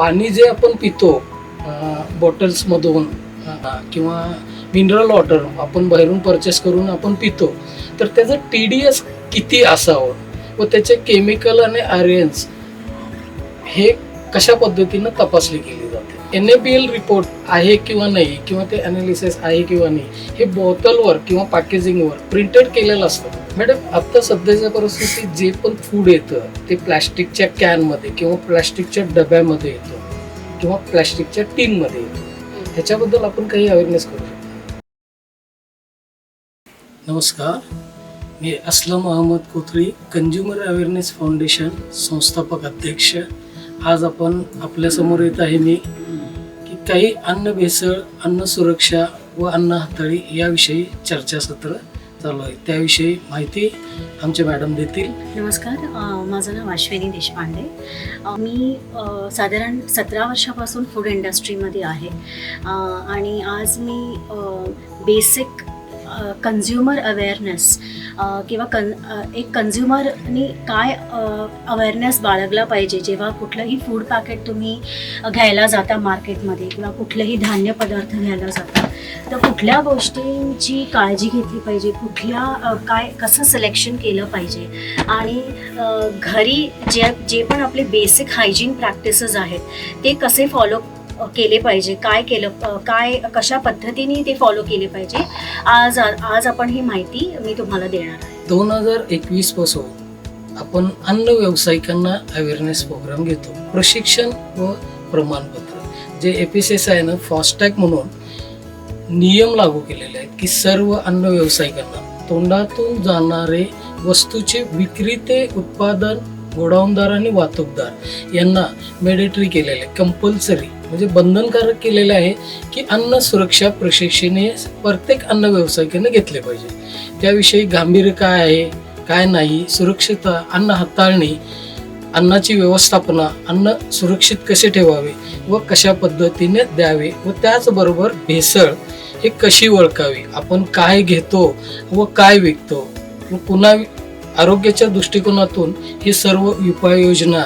पाणी जे आपण पितो बॉटल्समधून किंवा मिनरल वॉटर आपण बाहेरून परचेस करून आपण पितो, तर त्याचं TDS किती असावं व त्याचे केमिकल आणि आयर्न्स हे कशा पद्धतीनं तपासली गेली जाते. NABL रिपोर्ट आहे किंवा नाही किंवा ते अनालिसिस आहे किंवा नाही हे बॉटलवर किंवा पॅकेजिंगवर प्रिंटेड केलेलं असतं. मॅडम आता सध्याच्या परिस्थितीत जे पण फूड येतं ते प्लॅस्टिकच्या कॅनमध्ये किंवा प्लॅस्टिकच्या डब्यामध्ये येतं किंवा प्लॅस्टिकच्या टीनमध्ये येतं. ह्याच्याबद्दल आपण काही अवेअरनेस करू शकतो. नमस्कार, मी Aslam Ahmad Kothali, consumer awareness foundation संस्थापक अध्यक्ष. आज आपण आपल्यासमोर येत आहे मी की काही अन्न भेसळ, अन्न सुरक्षा व अन्न हाताळी याविषयी चर्चासत्र चालू आहे. त्याविषयी माहिती आमचे मॅडम देतील. नमस्कार, माझं नाव अश्विनी देशपांडे. मी साधारण 17 वर्षापासून फूड इंडस्ट्रीमध्ये आहे आणि आज मी बेसिक कन्झ्युमर अवेअरनेस किंवा एक कन्झ्युमरनी काय अवेअरनेस बाळगला पाहिजे जेव्हा कुठलंही फूड पॅकेट तुम्ही घ्यायला जाता मार्केटमध्ये किंवा कुठलेही धान्य पदार्थ घ्यायला जाता, तर कुठल्या गोष्टींची काळजी घेतली पाहिजे, कुठल्या कसं सिलेक्शन केलं पाहिजे आणि घरी जे पण आपले बेसिक हायजीन प्रॅक्टिसेस आहेत ते कसे फॉलो केले पाहिजे, कशा पद्धतीने ते फॉलो केले पाहिजे, आज आपण ही माहिती मी तुम्हाला देणार आहे. 2021 पासून आपण अन्न व्यावसायिकांना अवेअरनेस प्रोग्राम घेतो. प्रशिक्षण व प्रमाणपत्र जे FSSAI ने फास्टॅग म्हणून नियम लागू केलेले आहेत की सर्व अन्न व्यावसायिकांना तोंडातून जाणारे वस्तूचे विक्रेते, उत्पादन, गोडाऊनदार आणि वाहतूकदार यांना मॅन्डेटरी केलेले, कंपल्सरी म्हणजे बंधनकारक केलेले आहे की अन्न सुरक्षा प्रशिक्षण हे प्रत्येक अन्न व्यावसायिकाने घेतले पाहिजे. त्याविषयी गांभीर्य काय आहे, काय नाही, सुरक्षितता, अन्न हाताळणी, अन्नाची व्यवस्थापना, अन्न सुरक्षित कसे ठेवावे व कशा पद्धतीने द्यावे व त्याचबरोबर भेसळ हे कशी ओळखावी, आपण काय घेतो व काय विकतो व पुन्हा आरोग्याच्या दृष्टिकोनातून ही सर्व उपाययोजना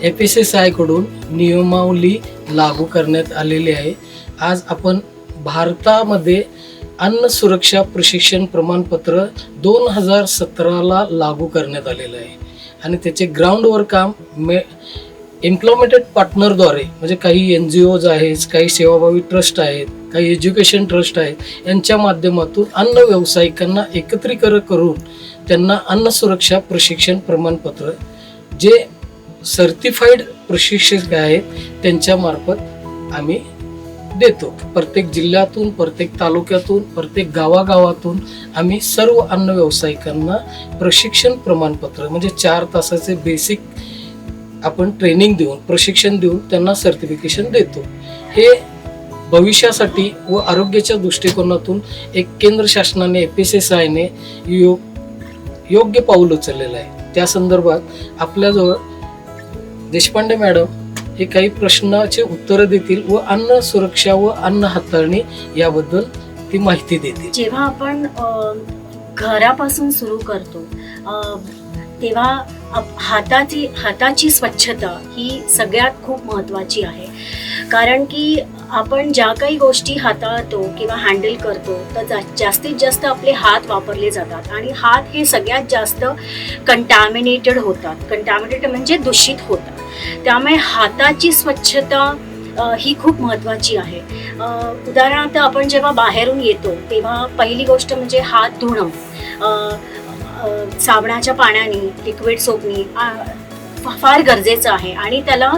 FSSAI कडून नियमावली लागू करण्यात आलेली आहे. आज आपण भारतामध्ये अन्न सुरक्षा प्रशिक्षण प्रमाणपत्र 2017ला लागू करण्यात आलेलं आहे आणि त्याचे ग्राउंडवर काम इम्प्लिमेंटेड पार्टनरद्वारे म्हणजे काही NGOज आहेत, काही सेवाभावी ट्रस्ट आहेत, काही एज्युकेशन ट्रस्ट आहेत, यांच्या माध्यमातून अन्न व्यावसायिकांना एकत्रीकरण करून त्यांना अन्न सुरक्षा प्रशिक्षण प्रमाणपत्र जे सर्टिफाईड प्रशिक्षक आहेत त्यांच्या मार्फत आम्ही देतो. प्रत्येक जिल्ह्यातून, प्रत्येक तालुक्यातून, प्रत्येक गावागावातून आम्ही सर्व अन्न व्यावसायिकांना प्रशिक्षण प्रमाणपत्र म्हणजे 4 तासाचे बेसिक आपण ट्रेनिंग देऊन, प्रशिक्षण देऊन त्यांना सर्टिफिकेशन देतो. हे भविष्यासाठी व आरोग्याच्या दृष्टिकोनातून एक केंद्र शासनाने FSSAI ने योग्य पाऊल उचललेलं आहे. त्या संदर्भात आपल्याजवळ देशपांडे मॅडम हे काही प्रश्नाचे उत्तर देतील व अन्न सुरक्षा व अन्न हाताळणी याबद्दल ती माहिती देतील. जेव्हा आपण घरापासून सुरू करतो तेव्हा हाताची स्वच्छता ही सगळ्यात खूप महत्त्वाची आहे. कारण की आपण ज्या काही गोष्टी हाताळतो किंवा हँडल करतो तर जास्तीत जास्त आपले हात वापरले जातात आणि हात हे सगळ्यात जास्त कंटॅमिनेटेड होतात. कंटॅमिनेटेड म्हणजे दूषित होतात. त्यामुळे हाताची स्वच्छता ही खूप महत्त्वाची आहे. उदाहरणार्थ आपण जेव्हा बाहेरून येतो तेव्हा पहिली गोष्ट म्हणजे हात धुणं, साबणाच्या पाण्याने, लिक्विड सोपनी फार गरजेचं आहे आणि त्याला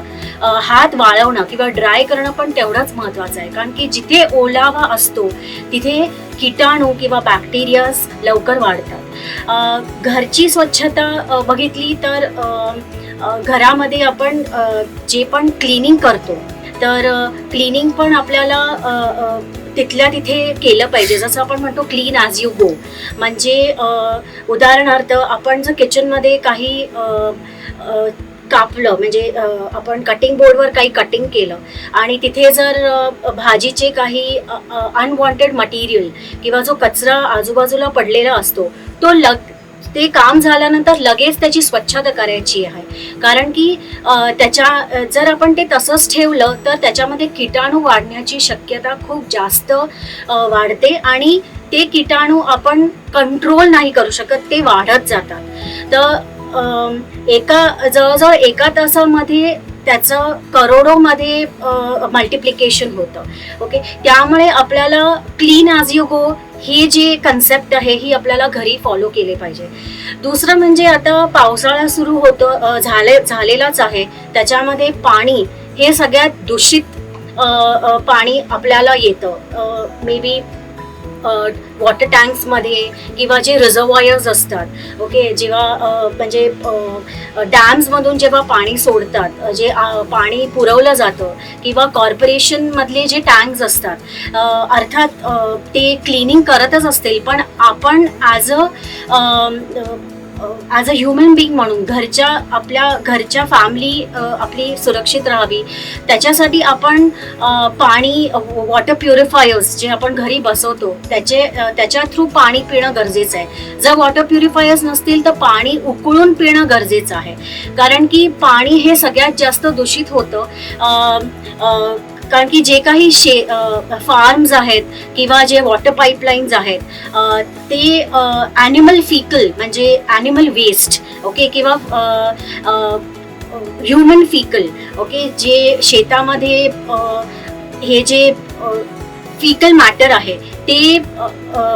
हात वाळवणं किंवा ड्राय करणं पण तेवढंच महत्त्वाचं आहे. कारण की जिथे ओलावा असतो तिथे किटाणू किंवा बॅक्टेरियाज लवकर वाढतात. घरची स्वच्छता बघितली तर घरामध्ये आपण जे पण क्लिनिंग करतो तर क्लिनिंग पण आपल्याला तिथल्या तिथे केलं पाहिजे. जसं आपण म्हणतो क्लीन ॲज यू गो. म्हणजे उदाहरणार्थ आपण जर किचनमध्ये काही कापलं म्हणजे आपण कटिंग बोर्डवर काही कटिंग केलं आणि तिथे जर भाजीचे काही अनवॉन्टेड मटेरियल किंवा जो कचरा आजूबाजूला पडलेला असतो तो ते काम झाल्यानंतर लगेच त्याची स्वच्छता करायची आहे. कारण की जर आपण ते तसंच ठेवलं तर त्याच्यामध्ये किटाणू वाढण्याची शक्यता खूप जास्त वाढते आणि ते किटाणू आपण कंट्रोल नाही करू शकत, ते वाढत जातात. तर जवळजवळ एका तासामध्ये त्याचं करोडोमध्ये मल्टिप्लिकेशन होतं. ओके, त्यामुळे आपल्याला क्लीन ॲज यू गो हे जे कन्सेप्ट आहे ही आपल्याला घरी फॉलो केले पाहिजे. दुसरं म्हणजे आता पावसाळा सुरू होतो झालेलाच आहे. त्याच्यामध्ये पाणी हे सगळ्यात दूषित पाणी आपल्याला येतं. मे बी वॉटर टँक्समध्ये किंवा जे रिझर्वॉयर्स असतात, ओके, जेव्हा म्हणजे डॅम्समधून जेव्हा पाणी सोडतात, जे पाणी पुरवलं जातं किंवा कॉर्पोरेशनमधले जे टँक्स असतात, अर्थात ते क्लिनिंग करतच असतील, पण आपण ॲज अ ह्युमन बिईंग म्हणून आपल्या घरच्या फॅमिली आपली सुरक्षित राहावी त्याच्यासाठी आपण पाणी वॉटर प्युरिफायर्स जे आपण घरी बसवतो त्याच्या थ्रू पाणी पिणं गरजेचं आहे. जर वॉटर प्युरिफायर्स नसतील तर पाणी उकळून पिणं गरजेचं आहे. कारण की पाणी हे सगळ्यात जास्त दूषित होतं. कारण की जे काही फार्म्स आहेत किंवा जे वॉटर पाईपलाईन्स आहेत ते ॲनिमल फिकल म्हणजे ॲनिमल वेस्ट, ओके, किंवा ह्युमन फिकल, ओके, जे शेतामध्ये हे जे फिकल मॅटर आहे ते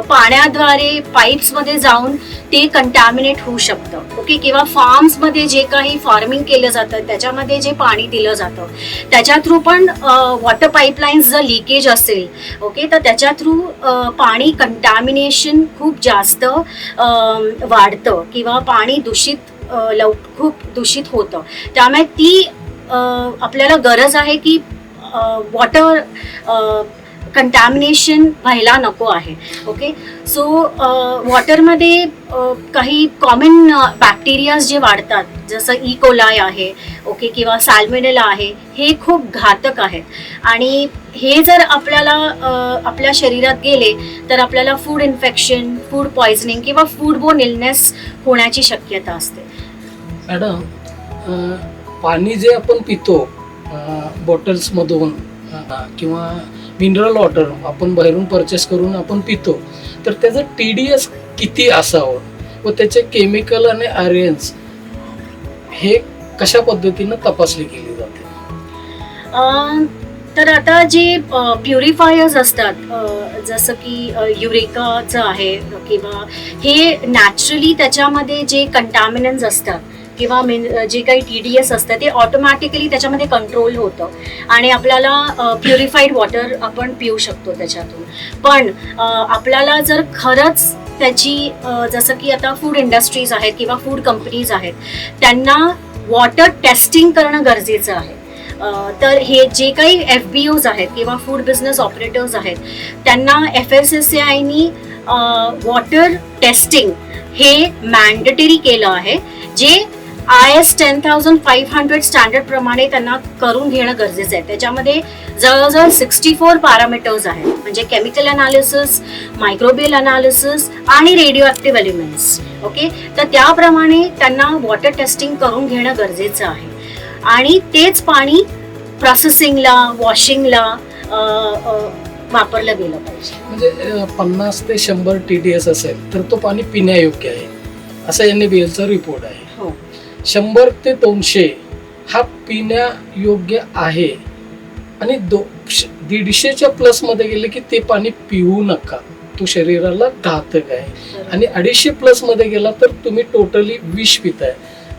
पाण्याद्वारे पाईप्समध्ये जाऊन ते कंटॅमिनेट होऊ शकतं. ओके, किंवा फार्म्समध्ये जे काही फार्मिंग केलं जातं त्याच्यामध्ये जे पाणी दिलं जातं त्याच्या थ्रू पण वॉटर पाईपलाईन्स जर लिकेज असेल, ओके, तर त्याच्या थ्रू पाणी कंटॅमिनेशन खूप जास्त वाढतं किंवा पाणी खूप दूषित होतं. त्यामुळे ती आपल्याला गरज आहे की वॉटर कंटॅमिनेशन व्हायला नको आहे. ओके, सो वॉटरमध्ये काही कॉमन बॅक्टेरियाज जे वाढतात जसं ई कोलाय आहे, ओके, किंवा सॅल्मोनेला आहे, हे खूप घातक आहेत आणि हे जर आपल्या शरीरात गेले तर आपल्याला फूड इन्फेक्शन, फूड पॉयझनिंग किंवा फूडबोर्न इलनेस होण्याची शक्यता असते. मॅडम, पाणी जे आपण पितो बॉटल्समधून किंवा मिनरल वॉटर आपण बाहेरून परचेस करून आपण पितो, तर त्याचं TDS किती असावं व त्याचे केमिकल आणि आयर्न्स हे कशा पद्धतीनं तपासली केली जाते? तर आता जे प्युरिफायर्स असतात जसं की युरेकाचं आहे किंवा हे नॅचरली त्याच्यामध्ये जे कंटॅमिनंट्स असतात किंवा जे काही TDS असतं ते ऑटोमॅटिकली त्याच्यामध्ये कंट्रोल होतं आणि आपल्याला प्युरिफाईड वॉटर आपण पिऊ शकतो त्याच्यातून. पण आपल्याला जर खरंच त्याची जसं की आता फूड इंडस्ट्रीज आहेत किंवा फूड कंपनीज आहेत त्यांना वॉटर टेस्टिंग करणं गरजेचं आहे. तर हे जे काही FBOs आहेत किंवा फूड बिझनेस ऑपरेटर्स आहेत त्यांना FSSAIनी वॉटर टेस्टिंग हे मॅन्डेटरी केलं आहे, जे IS 10500 स्टँडर्ड प्रमाणे त्यांना करून घेणं गरजेचं आहे. त्याच्यामध्ये जवळजवळ 64 पॅरामीटर्स आहेत, म्हणजे केमिकल अनालिसिस, मायक्रोबियल अनालिसिस आणि रेडिओ ॲक्टिव्ह एलिमेंट्स. ओके, तर त्याप्रमाणे त्यांना वॉटर टेस्टिंग करून घेणं गरजेचं आहे आणि तेच पाणी प्रोसेसिंगला, वॉशिंगला वापरलं गेलं पाहिजे. म्हणजे 50 ते 100 TDS असेल तर तो पाणी पिण्यायोग्य आहे असा NABLचा रिपोर्ट आहे. हो, 100 ते 200 हा पिण्यायोग्य आहे आणि 150च्या प्लसमध्ये गेले की ते पाणी पिऊ नका, तो शरीराला घातक आहे. आणि 250 प्लसमध्ये गेला तर तुम्ही टोटली विष पिताय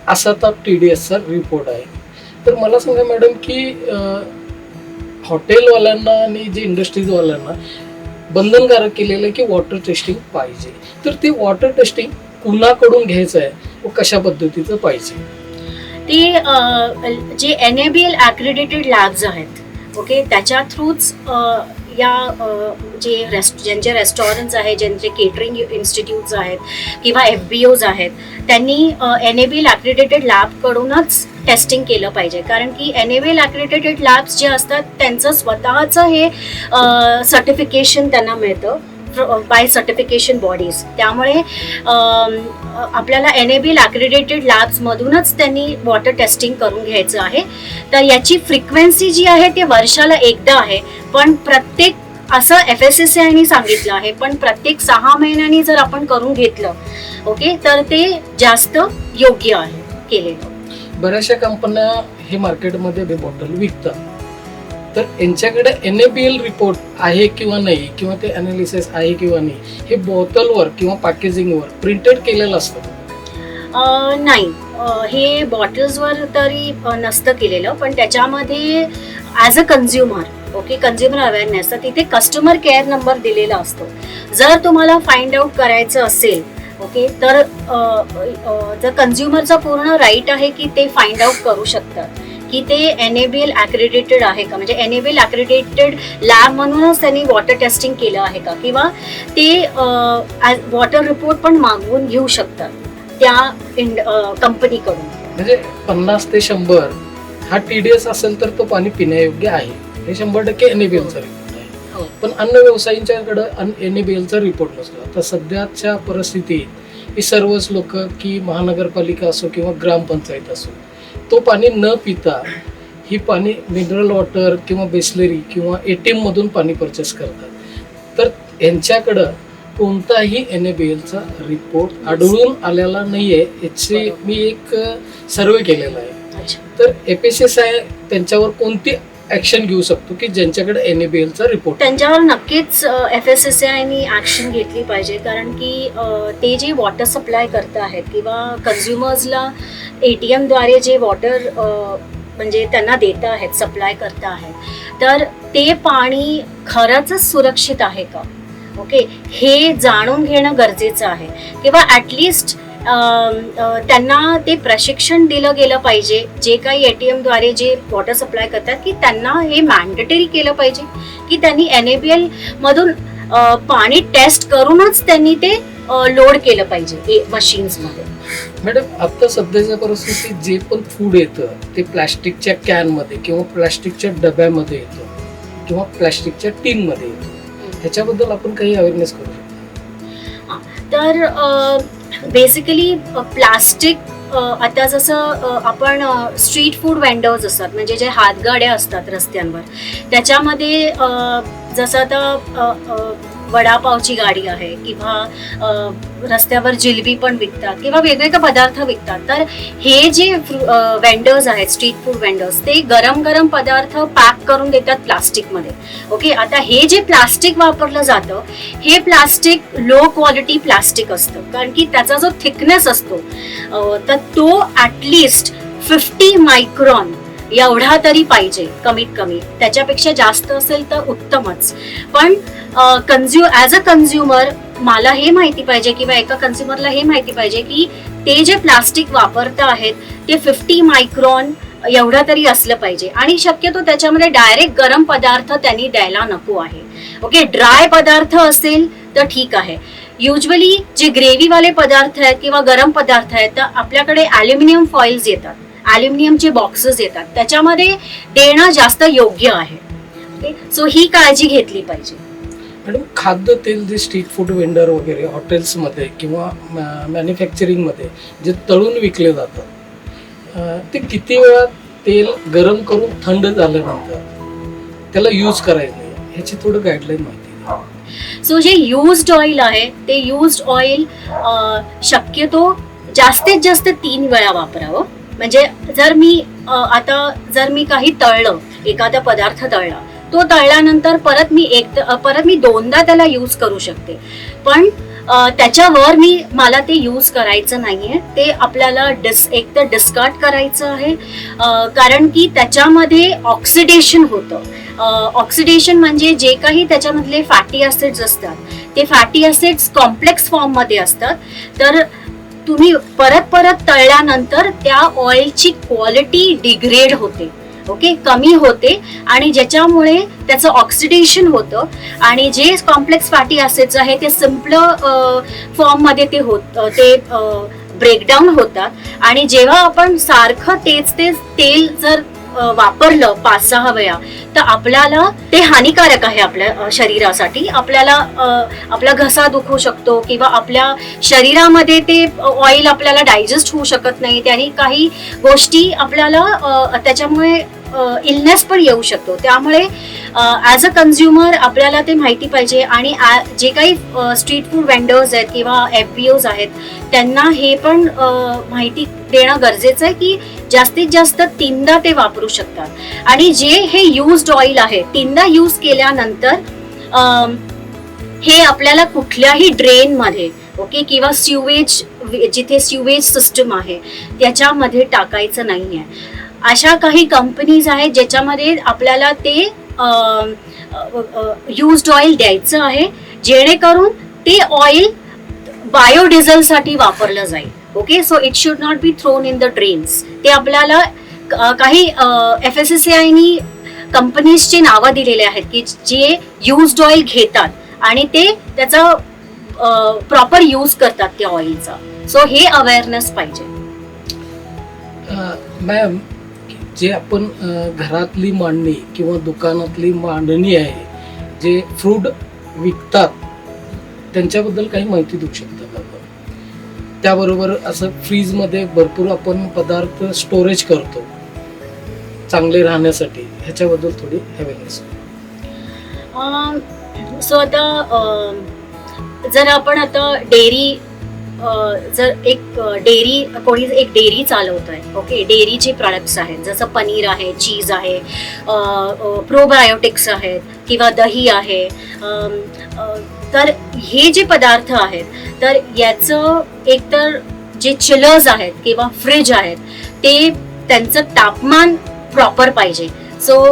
असा तो TDSचा रिपोर्ट आहे. तर मला सांगा मॅडम की हॉटेलवाल्यांना आणि जे इंडस्ट्रीजवाल्यांना बंधनकारक केलेलं आहे की वॉटर टेस्टिंग पाहिजे, तर ते वॉटर टेस्टिंग कुणाकडून घ्यायचं आहे व कशा पद्धतीचं पाहिजे? ते जे NABL ॲक्रेडिटेड लॅब्स आहेत, ओके, त्याच्या थ्रूच ज्यांचे रेस्टॉरंट्स आहेत, ज्यांचे केटरिंग इन्स्टिट्यूट्स आहेत किंवा FBOs आहेत त्यांनी NABL ॲक्रेडिटेड लॅबकडूनच टेस्टिंग केलं पाहिजे. कारण की NABL ॲक्रेडिटेड लॅब्स जे असतात त्यांचं स्वतःचं हे सर्टिफिकेशन त्यांना मिळतं बाय सर्टिफिकेशन बॉडीज. त्यामुळे आपल्याला NABL accredited लॅब्समधूनच त्यांनी वॉटर टेस्टिंग करून घ्यायचं आहे. तर याची फ्रिक्वेन्सी जी आहे ते वर्षाला एकदा आहे, पण प्रत्येक असं FSSAIने सांगितलं आहे, पण प्रत्येक 6 महिन्यांनी जर आपण करून घेतलं ओके तर ते जास्त योग्य आहे केलेलं. बऱ्याचशा कंपन्या हे मार्केटमध्ये बॉटल विकतात, तर यांच्याकडे NABL रिपोर्ट आहे किंवा नाही, किंवा ते अनालिसिस आहे किंवा नाही, हे बॉटलवर किंवा पॅकेजिंगवर प्रिंटेड केलेलं असतं? नाही, हे बॉटल्सवर तरी नसतं केलेलं, पण त्याच्यामध्ये as a consumer okay consumer awareness तर तिथे कस्टमर केअर नंबर दिलेला असतो. जर तुम्हाला फाइंड आउट करायचं असेल ओके तर जर कन्झ्युमरचा पूर्ण राईट आहे की ते फाइंड आउट करू शकतात की ते NABL accredited आहे का, म्हणजे NABL accredited लॅब म्हणूनच त्यांनी वॉटर टेस्टिंग केलं आहे का, किंवा ते वॉटर रिपोर्ट पण मागवून घेऊ शकतात त्या कंपनीकडून. म्हणजे 50 ते 100 हा TDS असेल तर तो पाणी पिण्यायोग्य आहे, हे 100% NABLचा रिपोर्ट आहे. पण अन्न व्यवसायींच्याकडे NABLचा रिपोर्ट नसतो. आता सध्याच्या परिस्थितीत ही सर्वच लोक की महानगरपालिका असो किंवा ग्रामपंचायत असो, तो पाणी न पिता ही पाणी मिनरल वॉटर किंवा बिस्लरी किंवा ATM मधून पाणी परचेस करतात. तर यांच्याकडं कोणताही NABLचा रिपोर्ट आढळून आलेला नाहीये. याची मी एक सर्वे केलेला आहे. तर FSSAI त्यांच्यावर कोणती ऍक्शन घेऊ शकतो की ज्यांच्याकडे NABLचा रिपोर्ट? त्यांच्यावर नक्कीच FSSAIने ऍक्शन घेतली पाहिजे, कारण की ते जे वॉटर सप्लाय करत आहेत किंवा कन्झ्युमर्सला ATM द्वारे जे वॉटर म्हणजे त्यांना देत आहेत, सप्लाय करत आहेत, तर ते पाणी खरंच सुरक्षित आहे का ओके हे जाणून घेणं गरजेचं आहे. किंवा ॲटलिस्ट त्यांना ते प्रशिक्षण दिलं गेलं पाहिजे, जे काही ATM द्वारे जे वॉटर सप्लाय करतात की त्यांना हे मॅन्डेटरी केलं पाहिजे की त्यांनी NABL मधून पाणी टेस्ट करूनच त्यांनी ते लोड केलं पाहिजे मशीन्समध्ये. मॅडम, आता सध्याच्या परिस्थितीत जे पण फूड येतं ते प्लॅस्टिकच्या कॅनमध्ये किंवा प्लॅस्टिकच्या डब्यामध्ये येतं किंवा प्लॅस्टिकच्या टीनमध्ये येतं, ह्याच्याबद्दल आपण काही अवेअरनेस करू शकतो? तर बेसिकली प्लास्टिक आता जसं आपण स्ट्रीट फूड वेंडर्स असतात, म्हणजे जे हातगाड्या असतात रस्त्यांवर, त्याच्यामध्ये जसं आता वडापावची गाडी आहे किंवा रस्त्यावर जिलबी पण विकतात किंवा वेगवेगळे पदार्थ विकतात. तर हे जे वेंडर्स आहेत, स्ट्रीट फूड वेंडर्स, ते गरम गरम पदार्थ पॅक करून देतात प्लास्टिकमध्ये ओके. आता हे जे प्लास्टिक वापरलं जातं हे प्लास्टिक लो क्वालिटी प्लास्टिक असतं, कारण की त्याचा जो थिकनेस असतो तर तो ॲटलिस्ट 50 मायक्रॉन एवढा तरी पाहिजे कमीत कमी. त्याच्यापेक्षा जास्त असेल तर उत्तमच. पण ॲज अ कन्झ्युमर मला हे माहिती पाहिजे किंवा एका कन्झ्युमरला हे माहिती पाहिजे की ते जे प्लास्टिक वापरत आहेत ते 50 मायक्रॉन एवढं तरी असलं पाहिजे. आणि शक्यतो त्याच्यामध्ये डायरेक्ट गरम पदार्थ त्यांनी द्यायला नको आहे ओके. ड्राय पदार्थ असेल तर ठीक आहे. युजली जे ग्रेव्हीवाले पदार्थ आहेत किंवा गरम पदार्थ आहेत तर आपल्याकडे ॲल्युमिनियम फॉइल्स येतात, ॲल्युमिनियमचे बॉक्सेस येतात, त्याच्यामध्ये देणं जास्त योग्य आहे ओके. सो ही काळजी घेतली पाहिजे. मॅडम, खाद्यतेल जे स्ट्रीट फूड वेंडर वगैरे हॉटेल्समध्ये किंवा मॅन्युफॅक्चरिंगमध्ये जे तळून विकले जातात, ते किती वेळा तेल गरम करून थंड झाल्यानंतर त्याला यूज करायचं नाही, ह्याची थोडं गाईडलाईन माहिती द्या. सो जे युज्ड ऑइल आहे ते युज्ड ऑइल शक्यतो जास्तीत जास्त 3 वेळा वापरावं. म्हणजे जर मी काही तळलं, एखादा पदार्थ तळला, तो तळल्यानंतर परत मी 2दा त्याला यूज करू शकते, पण त्याच्यावर मला ते यूज करायचं नाहीये. ते आपल्याला एक तर डिस्कार्ड करायचं आहे, कारण की त्याच्यामध्ये ऑक्सिडेशन होतं. ऑक्सिडेशन म्हणजे जे काही त्याच्यामधले फॅटी ऍसिड्स असतात ते फॅटी ऍसिड्स कॉम्प्लेक्स फॉर्ममध्ये असतात. तर तुम्ही परत तळल्यानंतर त्या ऑइलची क्वालिटी डिग्रेड होते ओके, कमी होते, आणि ज्याच्यामुळे त्याचं ऑक्सिडेशन होतं आणि जे कॉम्प्लेक्स फॅटी ऍसिड्स आहे ते सिम्पल फॉर्ममध्ये ते ब्रेकडाऊन होतात. आणि जेव्हा आपण सारखं तेच तेल जर वापरलं 5-6 वेळा तर आपल्याला ते हानिकारक आहे आपल्या शरीरासाठी. आपल्याला आपला घसा दुखू शकतो किंवा आपल्या शरीरामध्ये ते ऑइल आपल्याला डायजेस्ट होऊ शकत नाही. त्याने काही गोष्टी आपल्याला त्याच्यामुळे इलनेस पण येऊ शकतो. त्यामुळे ॲज अ कन्झ्युमर आपल्याला ते माहिती पाहिजे. आणि जे काही स्ट्रीट फूड वेंडर्स आहेत किंवा FBOs आहेत त्यांना हे पण माहिती देणं गरजेचं आहे की जास्तीत जास्त 3दा ते वापरू शकतात. आणि जे हे युज्ड ऑइल आहे 3दा यूज केल्यानंतर हे आपल्याला कुठल्याही ड्रेनमध्ये ओके किंवा स्युवेज जिथे स्युवेज सिस्टम आहे त्याच्यामध्ये टाकायचं नाही आहे. अशा काही कंपनीज आहेत ज्याच्यामध्ये आपल्याला ते युज्ड ऑइल द्यायचं आहे जेणेकरून ते ऑइल बायोडिझेलसाठी वापरलं जाईल. Okay, so it should not be thrown in the drains. ते आपल्याला काही FSSAIनी कंपनीजची नावं दिलेले आहेत की जे युज्ड ऑइल घेतात आणि ते त्याचा प्रॉपर यूज करतात त्या ऑइलचा. सो हे अवेअरनेस पाहिजे. मॅम, जे आपण घरातली मांडणी किंवा दुकानातली मांडणी आहे जे फ्रूट विकतात त्यांच्याबद्दल काही माहिती देऊ शकता का? त्याबरोबर असं फ्रीजमध्ये भरपूर आपण पदार्थ स्टोरेज करतो चांगले राहण्यासाठी, ह्याच्याबद्दल थोडी अवेअरनेस. सो आता जर आपण आता डेअरी जर कोणी एक डेअरी चालवत आहे ओके, डेअरीचे प्रॉडक्ट्स आहेत जसं पनीर आहे, चीज आहे, प्रोबायोटिक्स आहेत किंवा दही आहे, तर हे जे पदार्थ आहेत तर याचं एकतर जे चिलर्स आहेत किंवा फ्रीज आहेत ते त्यांचं तापमान प्रॉपर पाहिजे. सो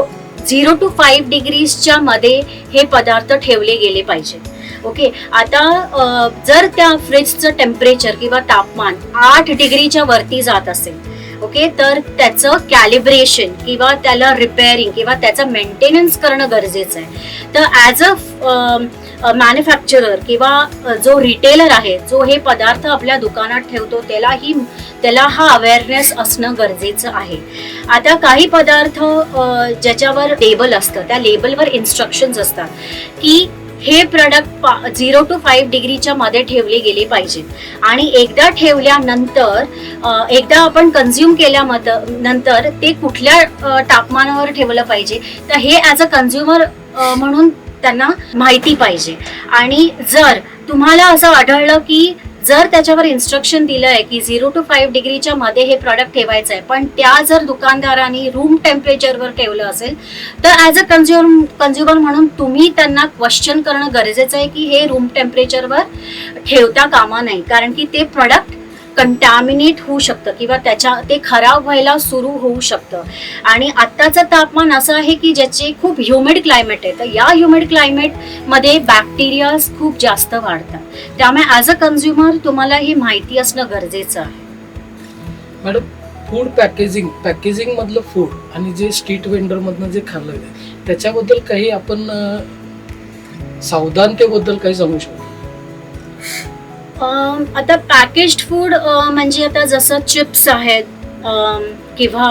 0 to 5 डिग्रीजच्या मध्ये हे पदार्थ ठेवले गेले पाहिजे. ओके, आता जर त्या फ्रीजचं टेम्परेचर किंवा तापमान 8 डिग्रीच्या वरती जात असेल ओके, तर त्याचं कॅलिब्रेशन किंवा त्याला रिपेअरिंग किंवा त्याचं मेंटेनन्स करणं गरजेचं आहे. तर ॲज अ मॅन्युफॅक्चरर किंवा जो रिटेलर आहे जो हे पदार्थ आपल्या दुकानात ठेवतो त्याला हा अवेअरनेस असणं गरजेचं आहे. आता काही पदार्थ ज्याच्यावर लेबल असतं त्या लेबलवर इन्स्ट्रक्शन्स असतात की हे प्रोडक्ट 0 to 5 डिग्रीच्या मध्ये ठेवले गेले पाहिजेत. आणि एकदा ठेवल्यानंतर एकदा आपण कन्झ्युम केल्यानंतर ते कुठल्या तापमानावर ठेवलं पाहिजे तर हे ॲज अ कन्झ्युमर म्हणून त्यांना माहिती पाहिजे. आणि जर तुम्हाला असं आढळलं की जर त्याच्यावर इन्स्ट्रक्शन दिलं आहे की 0 to 5 डिग्रीच्या मध्ये हे प्रॉडक्ट ठेवायचं आहे पण त्या जर दुकानदारांनी रूम टेम्परेचरवर ठेवलं असेल तर ॲज अ कन्झ्युमर म्हणून तुम्ही त्यांना क्वेश्चन करणं गरजेचं आहे की हे रूम टेम्परेचरवर ठेवता कामा नाही, कारण की ते प्रॉडक्ट कंटॅमिनेट होऊ शकतं किंवा ते खराब व्हायला सुरू होऊ शकतं. आणि आत्ताचं तापमान असं आहे की ज्याचे खूप ह्युमिड क्लायमेट आहे, तर या ह्युमिड क्लायमेटमध्ये बॅक्टेरियाज खूप जास्त वाढतात. त्यामुळे ॲज अ कन्झ्युमर तुम्हाला ही माहिती असणं गरजेचं आहे. मॅडम, फूड पॅकेजिंग मधलं फूड आणि जे स्ट्रीट वेंडर मधनं जे खाल्लं आहे त्याच्याबद्दल काही आपण सावधानतेबद्दल काही सांगू शकतो? आता पॅकेज्ड फूड म्हणजे आता जसं चिप्स आहेत किंवा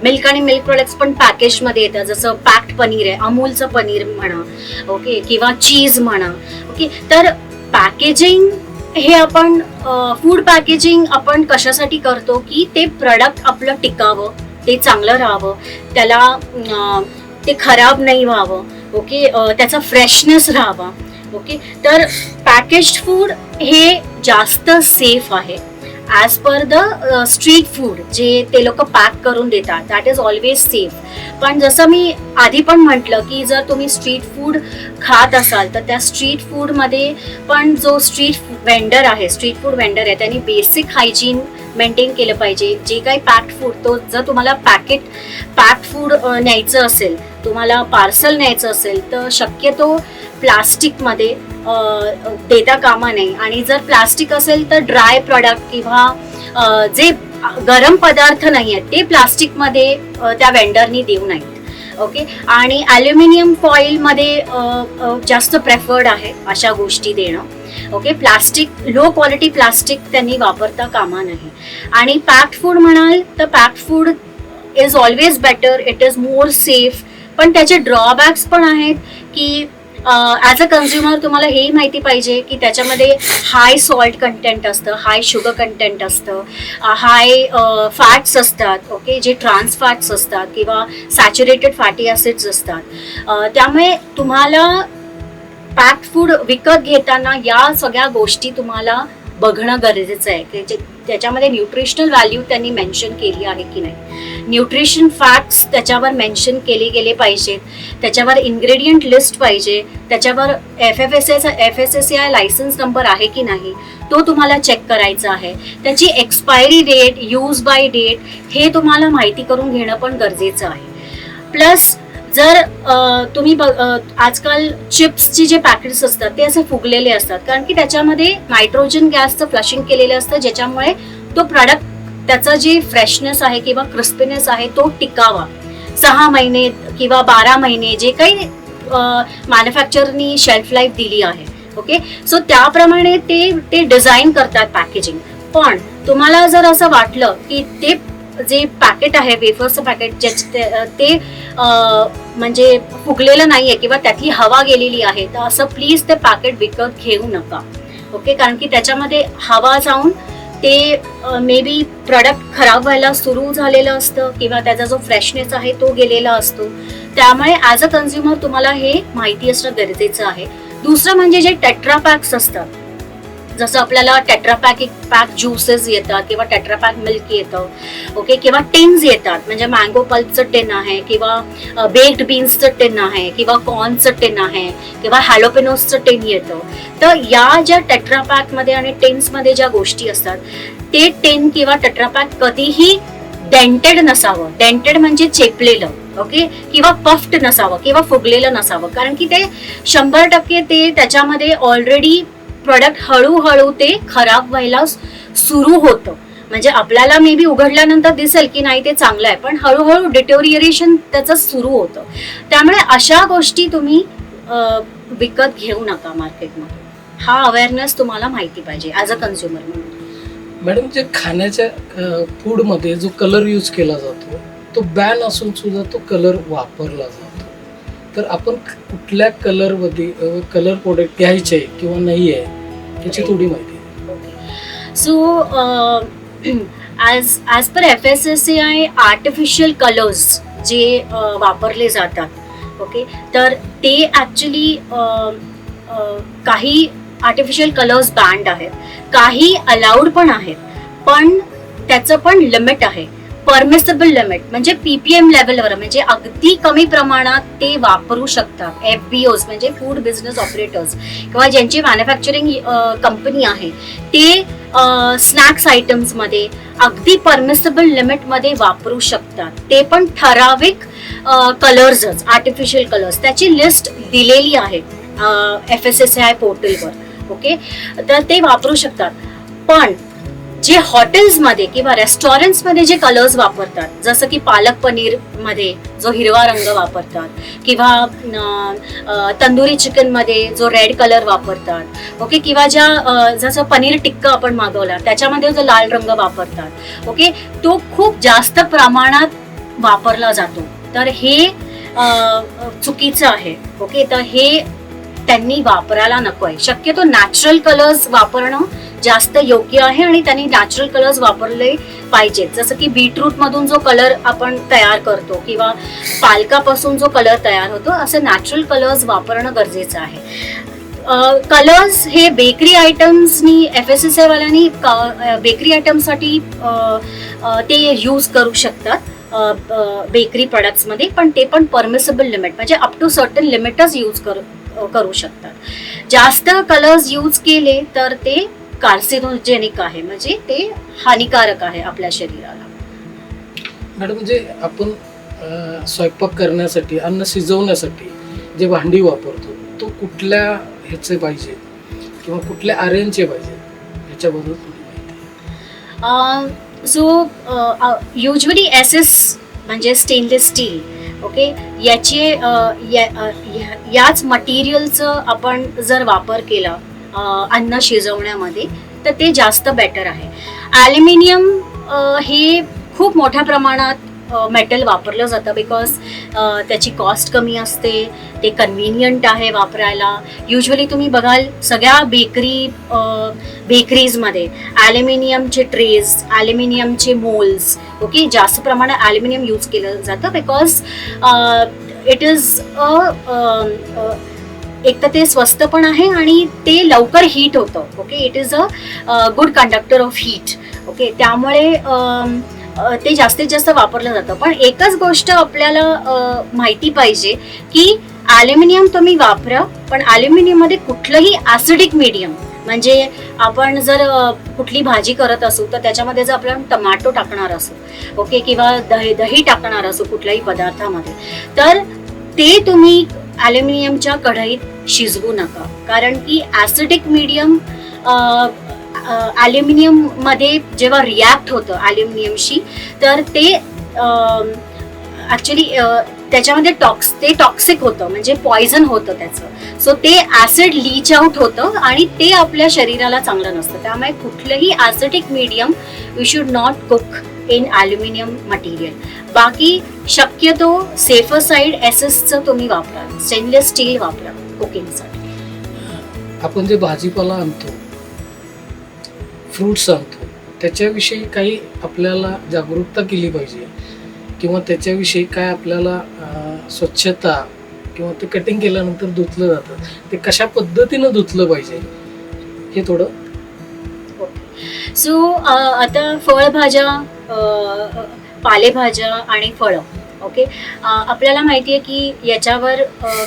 मिल्क आणि मिल्क प्रोडक्ट्स पण पॅकेजमध्ये येतात. जसं पॅक्ड पनीर आहे, अमूलचं पनीर म्हणा ओके, किंवा चीज म्हणा ओके. तर पॅकेजिंग हे आपण फूड पॅकेजिंग आपण कशासाठी करतो की ते प्रोडक्ट आपलं टिकावं, ते चांगलं राहावं, त्याला ते खराब नाही व्हावं ओके, त्याचा फ्रेशनेस राहावा ओके. तर पॅकेज्ड फूड हे जास्त सेफ आहे as per the street food जे ते लोक पॅक करून देतात, दॅट इज ऑलवेज सेफ. पण जसं मी आधी पण म्हटलं की जर तुम्ही स्ट्रीट फूड खात असाल तर त्या स्ट्रीट फूडमध्ये पण जो स्ट्रीट फूड वेंडर आहे त्यांनी बेसिक हायजीन मेंटेन केलं पाहिजे. जे काही पॅक्ड फूड तो जर तुम्हाला पॅक्ड फूड न्यायचं असेल, तुम्हाला पार्सल न्यायचं असेल तर शक्यतो प्लास्टिकमध्ये देता कामा नये. आणि जर प्लास्टिक असेल तर ड्राय प्रॉडक्ट किंवा जे गरम पदार्थ नाही आहेत ते प्लास्टिकमध्ये त्या वेंडरनी देऊ नयेत ओके. आणि ॲल्युमिनियम फॉईलमध्ये जास्त प्रेफर्ड आहे अशा गोष्टी देणं okay. Plastic, low quality plastic त्यांनी वापरता कामा नाही. आणि पॅक्ड फूड म्हणाल तर packed food is always better, it is more safe. पण त्याचे ड्रॉबॅक्स पण आहेत की ॲज अ कन्झ्युमर तुम्हाला हेही माहिती पाहिजे की त्याच्यामध्ये हाय सॉल्ट कंटेंट असतं, हाय शुगर कंटेंट असतं, हाय फॅट्स असतात, ओके, जे ट्रान्स फॅट्स असतात किंवा सॅच्युरेटेड फॅटी ॲसिड्स असतात. त्यामुळे तुम्हाला पॅक्ड फूड विकत घेताना या सगळ्या गोष्टी तुम्हाला बघणं गरजेचं आहे की त्याच्यामध्ये न्यूट्रिशनल व्हॅल्यू त्यांनी मेन्शन केली आहे की नाही, न्यूट्रिशन फॅक्ट्स त्याच्यावर मेन्शन केले गेले पाहिजेत, त्याच्यावर इन्ग्रेडियंट लिस्ट पाहिजे, त्याच्यावर FSSAI लायसन्स नंबर आहे की नाही तो तुम्हाला चेक करायचा आहे, त्याची expiry date, use by date हे तुम्हाला माहिती करून घेणं पण गरजेचं आहे. प्लस जर तुम्ही आजकाल चिप्सचे जे पॅकेट्स असतात ते असे फुगलेले असतात कारण की त्याच्यामध्ये नायट्रोजन गॅसचं फ्लशिंग केलेलं असतं, ज्याच्यामुळे तो प्रॉडक्ट त्याचा जे फ्रेशनेस आहे किंवा क्रिस्पीनेस आहे तो टिकावा 6 महिने किंवा 12 महिने जे काही मॅन्युफॅक्चरनी शेल्फ लाईफ दिली आहे. ओके, सो त्याप्रमाणे ते डिझाईन करतात पॅकेजिंग. पण तुम्हाला जर असं वाटलं की ते जे पॅकेट आहे वेफर्सचं पॅकेट ते म्हणजे फुगलेलं नाहीये किंवा त्यातली हवा गेलेली आहे, तर असं प्लीज ते पॅकेट विकत घेऊ नका. ओके, कारण की त्याच्यामध्ये हवा जाऊन ते मे बी प्रॉडक्ट खराब व्हायला सुरू झालेलं असतं किंवा त्याचा जो फ्रेशनेस आहे तो गेलेला असतो. त्यामुळे ॲज अ कन्झ्युमर तुम्हाला हे माहिती असणं गरजेचं आहे. दुसरं म्हणजे जे टेट्रा पॅक्स असतात, जसं आपल्याला टेट्रापॅक ज्युसेस येतात किंवा टेट्रापॅक मिल्क येतं, ओके, किंवा टिन्स येतात, म्हणजे मँगो पल्पचं टिन आहे किंवा बेक्ड बीन्सचं टिन आहे किंवा कॉर्नचं टिन आहे किंवा हॅलोपेनोसचं टिन येतं. तर या ज्या टेट्रापॅकमध्ये आणि टिन्समध्ये ज्या गोष्टी असतात ते टिन किंवा टेट्रापॅक कधीही डेंटेड नसावं. डेंटेड म्हणजे चेपलेलं, ओके, किंवा पफ्ड नसावं किंवा फुगलेलं नसावं, कारण की ते 100% ते त्याच्यामध्ये ऑलरेडी प्रोडक्ट हळूहळू ते खराब व्हायला सुरू होतं. म्हणजे आपल्याला मे बी उघडल्यानंतर दिसेल की नाही ते चांगलं आहे, पण हळूहळू डिटोरिएशन त्याचं सुरू होतं. त्यामुळे अशा गोष्टी तुम्ही विकत घेऊ नका मार्केटमध्ये. हा अवेअरनेस तुम्हाला माहिती पाहिजे ॲज अ कन्झ्युमर म्हणून. मॅडम, जे खाण्याच्या फूडमध्ये जो कलर यूज केला जातो तो बॅन असून सुद्धा तो कलर वापरला जातो, तर आपण कुठल्या कलर प्रोडक्ट घ्यायचे किंवा नाही आहे याची थोडी माहिती. So as per FSSAI artificial colours जे वापरले जातात, ओके, तर ते ॲक्च्युली काही आर्टिफिशियल कलर्स बॅन्ड आहेत, काही अलाउड पण आहेत, पण त्याचं पण लिमिट आहे, परमिसेबल लिमिट, म्हणजे PPM लेवलवर, म्हणजे अगदी कमी प्रमाणात ते वापरू शकतात. FBOs म्हणजे फूड बिझनेस ऑपरेटर्स किंवा ज्यांची मॅन्युफॅक्चरिंग कंपनी आहे ते स्नॅक्स आयटम्समध्ये अगदी परमिसेबल लिमिटमध्ये वापरू शकतात. ते पण ठराविक कलर्सच, आर्टिफिशियल कलर्स, त्याची लिस्ट दिलेली आहे FSSAI पोर्टलवर. ओके, तर ते वापरू शकतात. पण जे हॉटेल्समध्ये किंवा रेस्टॉरंट्समध्ये जे कलर्स वापरतात, जसं की पालक पनीरमध्ये जो हिरवा रंग वापरतात किंवा तंदुरी चिकनमध्ये जो रेड कलर वापरतात, ओके, किंवा जसं पनीर टिक्का आपण मागवला त्याच्यामध्ये जो लाल रंग वापरतात, ओके, तो खूप जास्त प्रमाणात वापरला जातो. तर हे चुकीचं आहे. ओके, तर हे त्यांनी वापरायला नको आहे. शक्यतो नॅचरल कलर्स वापरणं जास्त योग्य आहे आणि त्यांनी नॅचरल कलर्स वापरले पाहिजेत. जसं की बीटरूट मधून जो कलर आपण तयार करतो किंवा पालकापासून जो कलर तयार होतो, असे नॅचरल कलर्स वापरणं गरजेचं आहे. कलर्स हे बेकरी आयटम्सनी FSSAI वाल्यांनी बेकरी आयटमसाठी ते यूज करू शकतात बेकरी प्रोडक्ट्समध्ये, पण ते पण परमिसेबल लिमिट, म्हणजे अप टू सर्टन लिमिटच यूज करू शकतात. जास्त कलर्स यूज केले तर ते कार्सिनोजेनिक आहे, म्हणजे ते हानिकारक आहे आपल्या शरीराला. मॅडम, जे आपण स्वयंपाक करण्यासाठी, अन्न शिजवण्यासाठी जे भांडी वापरतो तो कुठल्या ह्याचे पाहिजे किंवा कुठल्या आर्यनचे पाहिजे याच्याबद्दल थोडी माहिती. सो युजली SS म्हणजे स्टेनलेस स्टील, ओके, याचे याच मटेरियलचं आपण जर वापर केला अन्न शिजवण्यामध्ये तर ते जास्त बेटर आहे. ॲल्युमिनियम हे खूप मोठ्या प्रमाणात मेटल वापरलं जातं बिकॉज त्याची कॉस्ट कमी असते, ते कन्व्हिनियंट आहे वापरायला. युजली तुम्ही बघाल सगळ्या बेकरीजमध्ये ॲल्युमिनियमचे ट्रेज, ॲल्युमिनियमचे मोल्ड्स, ओके, जास्त प्रमाणात ॲल्युमिनियम यूज केलं जातं बिकॉज इट इज एक तर ते स्वस्त पण आहे आणि ते लवकर हीट होतं. Okay, it is a good conductor of heat. Okay, त्यामुळे ते जास्तीत जास्त वापरलं जातं. पण एकच गोष्ट आपल्याला माहिती पाहिजे की ॲल्युमिनियम तुम्ही वापरा, पण ॲल्युमिनियममध्ये कुठलंही ॲसिडिक मीडियम, म्हणजे आपण जर कुठली भाजी करत असू तर त्याच्यामध्ये जर आपण टमाटो टाकणार असू, ओके, किंवा दही टाकणार असू कुठल्याही पदार्थामध्ये, तर ते तुम्ही ॲल्युमिनियमच्या कढईत शिजवू नका. कारण की ॲसिडिक मीडियम ॲल्युमिनियममध्ये जेव्हा रिॲक्ट होतं ॲल्युमिनियमशी, तर ते ॲक्च्युली त्याच्यामध्ये ते टॉक्सिक होतं, म्हणजे पॉयझन होतं त्याचं. सो ते ॲसिड लीच आउट होतं आणि ते आपल्या शरीराला चांगलं नसतं. त्यामुळे कुठलंही acidic medium you should not cook in aluminium material. बाकी शक्यतो सेफर साईड एसएसचं तुम्ही वापरा, स्टेनलेस स्टील वापरा कुकिंगसाठी. आपण जे भाजीपाला आणतो, फ्रूट्स आणतो, त्याच्याविषयी काही आपल्याला जागरूकता केली पाहिजे किंवा त्याच्याविषयी काय आपल्याला स्वच्छता किंवा ते कटिंग केल्यानंतर धुतलं जातं, ते कशा पद्धतीनं धुतलं पाहिजे हे थोडं. सो आता फळभाज्या, पालेभाज्या आणि फळं, ओके, आपल्याला माहिती आहे की याच्यावर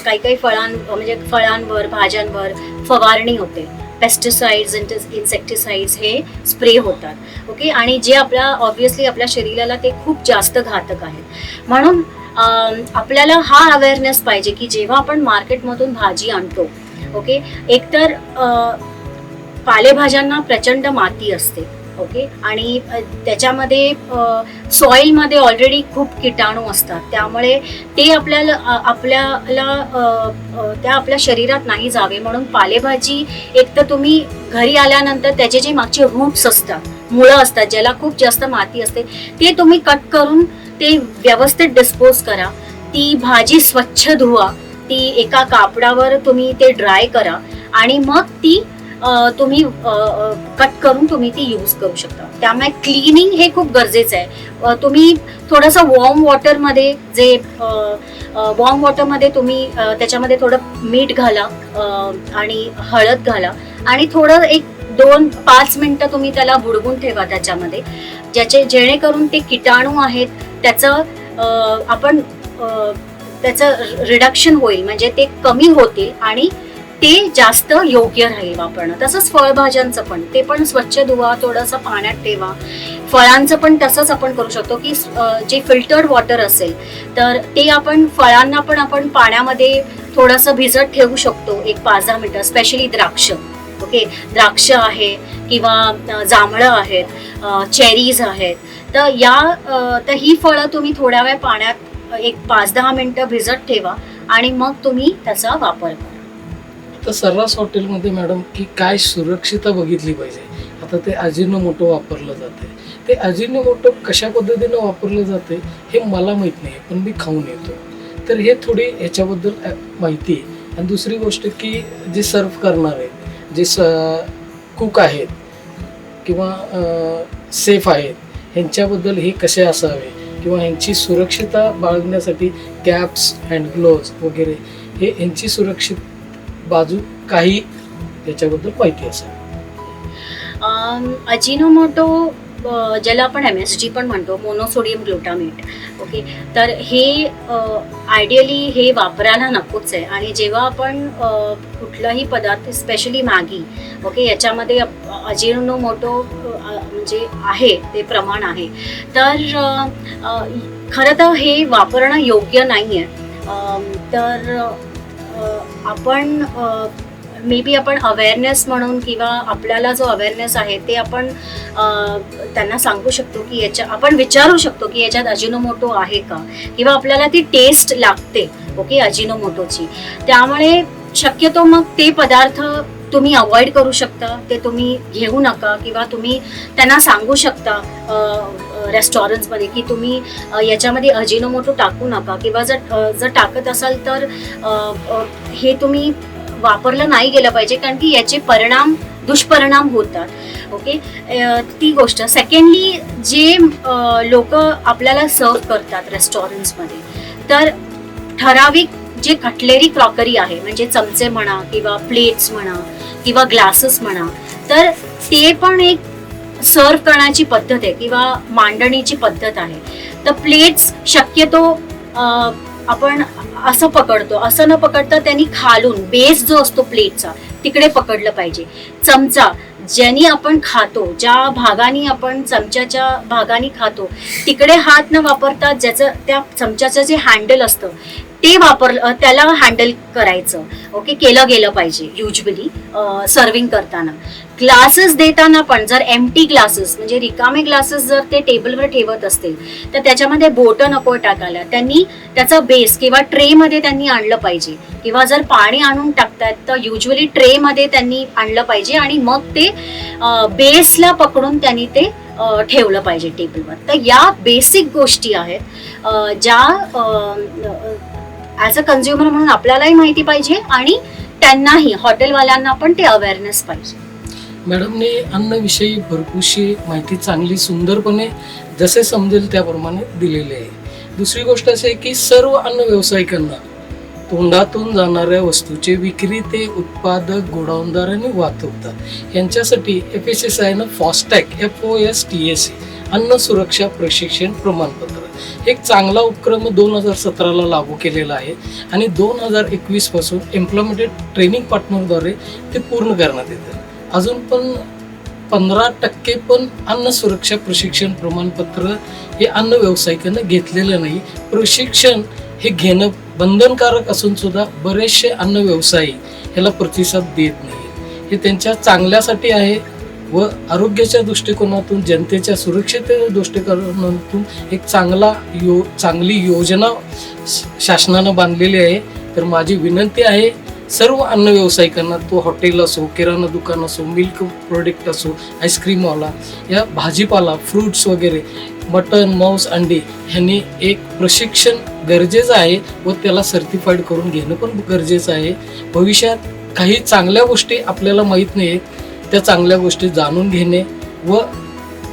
काही काही म्हणजे फळांवर, भाज्यांवर फवारणी होते. पेस्टिसाइड्स, इन्सेक्टिसाइड्स हे स्प्रे होतात, ओके, आणि जे ऑब्व्हियसली आपल्या शरीराला ते खूप जास्त घातक आहेत. म्हणून आपल्याला हा अवेअरनेस पाहिजे की जेव्हा आपण मार्केटमधून भाजी आणतो, ओके, एकतर पालेभाज्यांना प्रचंड माती असते, ओके, आणि त्याच्यामध्ये सॉइलमध्ये ऑलरेडी खूप किटाणू असतात. त्यामुळे ते त्या आपल्या शरीरात नाही जावे म्हणून पालेभाजी एक तर तुम्ही घरी आल्यानंतर त्याचे जे मागचे रूट्स असतात, मुळं असतात, ज्याला खूप जास्त माती असते, ते तुम्ही कट करून ते व्यवस्थित डिस्पोज करा. ती भाजी स्वच्छ धुवा, ती एका कापडावर तुम्ही ते ड्राय करा आणि मग ती तुम्ही कट करून तुम्ही ती यूज करू शकता. त्यामुळे क्लिनिंग हे खूप गरजेचं आहे. तुम्ही थोडंसं वॉर्म वॉटरमध्ये तुम्ही त्याच्यामध्ये थोडं मीठ घाला आणि हळद घाला आणि थोडं 1-2-5 मिनिटं तुम्ही त्याला बुडवून ठेवा त्याच्यामध्ये, जेणेकरून ते किटाणू आहेत त्याचं रिडक्शन होईल, म्हणजे ते कमी होतील आणि ते जास्त योग्य राहील वापरणं. तसंच फळभाज्यांचं पण, ते पण स्वच्छ धुवा, थोडंसं पाण्यात ठेवा. फळांचं पण तसंच आपण करू शकतो की जे फिल्टर्ड वॉटर असेल तर ते फळांना पण आपण पाण्यामध्ये थोडंसं भिजत ठेवू शकतो 5-10 मिनिटं. स्पेशली द्राक्ष, ओके, द्राक्ष आहे किंवा जांभळं आहेत, चेरीज आहेत, तर ही फळं तुम्ही थोड्या वेळ पाण्यात 5-10 मिनिटं भिजत ठेवा आणि मग तुम्ही त्याचा वापर करा. तर सर्रास हॉटेलमध्ये मॅडम की काय सुरक्षितता बघितली पाहिजे. आता ते अजिनोमोटो वापरलं जाते, ते अजिनोमोटो कशा पद्धतीनं वापरलं जाते हे मला माहीत नाही, पण मी खाऊन येतो. तर हे थोडी ह्याच्याबद्दल माहिती आहे. आणि दुसरी गोष्ट की जे सर्व करणार आहेत, जे कुक आहेत किंवा सेफ आहेत, ह्यांच्याबद्दल हे कसे असावे किंवा ह्यांची सुरक्षितता बाळगण्यासाठी कॅप्स, हँड ग्लोव्ज वगैरे हे ह्यांची सुरक्षित बाजू काही याच्याबद्दल माहिती असेल. अजिनोमोटो ज्याला आपण MSG पण म्हणतो, मोनोसोडियम ग्लुटामेट, ओके, तर हे आयडियली हे वापरायला नकोच आहे. आणि जेव्हा आपण कुठलाही पदार्थ, स्पेशली मॅगी, ओके, याच्यामध्ये अजिनोमोटो म्हणजे आहे ते प्रमाण आहे, तर खरं तर हे वापरणं योग्य नाही आहे. तर आपण मे बी आपण अवेअरनेस म्हणून किंवा आपल्याला जो अवेअरनेस आहे ते आपण त्यांना सांगू शकतो की आपण विचारू शकतो की याच्यात अजिनोमोटो आहे का, किंवा आपल्याला ती टेस्ट लागते, ओके, अजिनोमोटोची. त्यामुळे शक्यतो मग ते पदार्थ तुम्ही अवॉइड करू शकता, ते तुम्ही घेऊ नका, किंवा तुम्ही त्यांना सांगू शकता रेस्टॉरंट्समध्ये की तुम्ही याच्यामध्ये अजिनोमोटो टाकू नका, किंवा जर टाकत असाल तर हे तुम्ही वापरलं नाही गेलं पाहिजे, कारण की याचे दुष्परिणाम होतात. ओके, ती गोष्ट. सेकंडली, जे लोक आपल्याला सर्व करतात रेस्टॉरंट्समध्ये, तर ठराविक जे कटलेरी क्रॉकरी आहे, म्हणजे चमचे म्हणा किंवा प्लेट्स म्हणा किंवा ग्लासेस म्हणा, तर ते पण एक सर्व करण्याची पद्धत आहे किंवा मांडणीची पद्धत आहे. तर प्लेट्स शक्यतो आपण असं पकडतो, असं न पकडता त्यांनी खालून बेस जो असतो प्लेटचा तिकडे पकडलं पाहिजे. चमचा ज्यानी आपण खातो, ज्या भागाने आपण चमच्याच्या भागाने खातो तिकडे हात न वापरता ज्याचं त्या चमच्याचं जे हँडल असतं ते त्याला हँडल करायचं. ओके, केलं गेलं पाहिजे युजली सर्विंग करताना. ग्लासेस देताना पण जर एम्प्टी ग्लासेस म्हणजे रिकामे ग्लासेस जर ते टेबलवर ठेवत असतील तर त्याच्यामध्ये बोटं नको टाकायला. त्यांनी त्याचा बेस किंवा ट्रेमध्ये त्यांनी आणलं पाहिजे, किंवा जर पाणी आणून टाकतात तर युजली ट्रेमध्ये त्यांनी आणलं पाहिजे आणि मग ते बेसला पकडून त्यांनी ते ठेवलं पाहिजे टेबलवर. तर या बेसिक गोष्टी आहेत ज्या ॲज अ कन्झ्युमर म्हणून आपल्यालाही माहिती पाहिजे आणि त्यांनाही, हॉटेलवाल्यांना पण ते अवेअरनेस पाहिजे. मॅडमने अन्नविषयी भरपूरशी माहिती चांगली सुंदरपणे जसे समजेल त्याप्रमाणे दिलेली आहे. दुसरी गोष्ट अशी आहे की सर्व अन्न व्यावसायिकांना तोंडातून जाणाऱ्या वस्तूचे विक्रेते, उत्पादक, गोडाऊनदार आणि वाहतूकदार यांच्यासाठी FSSAIनं फास्टॅग FOSTAC अन्न सुरक्षा प्रशिक्षण प्रमाणपत्र एक चांगला उपक्रम 2017ला लागू केलेला आहे आणि 2021 पासून इम्प्लिमेंटेड ट्रेनिंग पार्टनरद्वारे ते पूर्ण करण्यात येतं. अजून पण 15% पण अन्न सुरक्षा प्रशिक्षण प्रमाणपत्र हे अन्न व्यावसायिकांना घेतलेलं नाही. प्रशिक्षण हे घेणं बंधनकारक असून सुद्धा बरेचसे अन्न व्यवसायी ह्याला प्रतिसाद देत नाही. हे त्यांच्या चांगल्यासाठी आहे व आरोग्याच्या दृष्टिकोनातून, जनतेच्या सुरक्षिततेच्या दृष्टिकोनातून एक चांगली योजना शासनानं बांधलेली आहे. तर माझी विनंती आहे सर्व अन्न व्यावसायिकांना, तो हॉटेल असो, किराणा दुकान असो, मिल्क प्रोडक्ट असो, आईस्क्रीमवाला, या भाजीपाला, फ्रूट्स वगैरे, मटन, मांस, अंडी ह्यांनी एक प्रशिक्षण गरजेचं आहे व त्याला सर्टिफाईड करून घेणं पण गरजेचं आहे. भविष्यात काही चांगल्या गोष्टी आपल्याला माहीत नाही आहेत, त्या चांगल्या गोष्टी जाणून घेणे व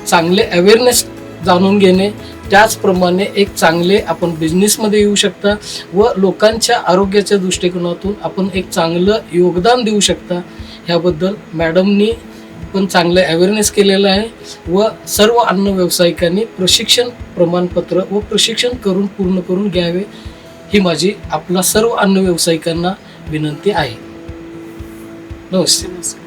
चांगले अवेअरनेस जाणून घेणे, त्याचप्रमाणे एक चांगले आपण बिझनेसमध्ये येऊ शकता व लोकांच्या आरोग्याच्या दृष्टिकोनातून आपण एक चांगलं योगदान देऊ शकता. ह्याबद्दल मॅडमनी पण चांगलं अवेअरनेस केलेलं आहे व सर्व अन्न व्यावसायिकांनी प्रशिक्षण प्रमाणपत्र व प्रशिक्षण पूर्ण करून घ्यावे ही माझी आपला सर्व अन्न व्यावसायिकांना विनंती आहे. नमस्ते.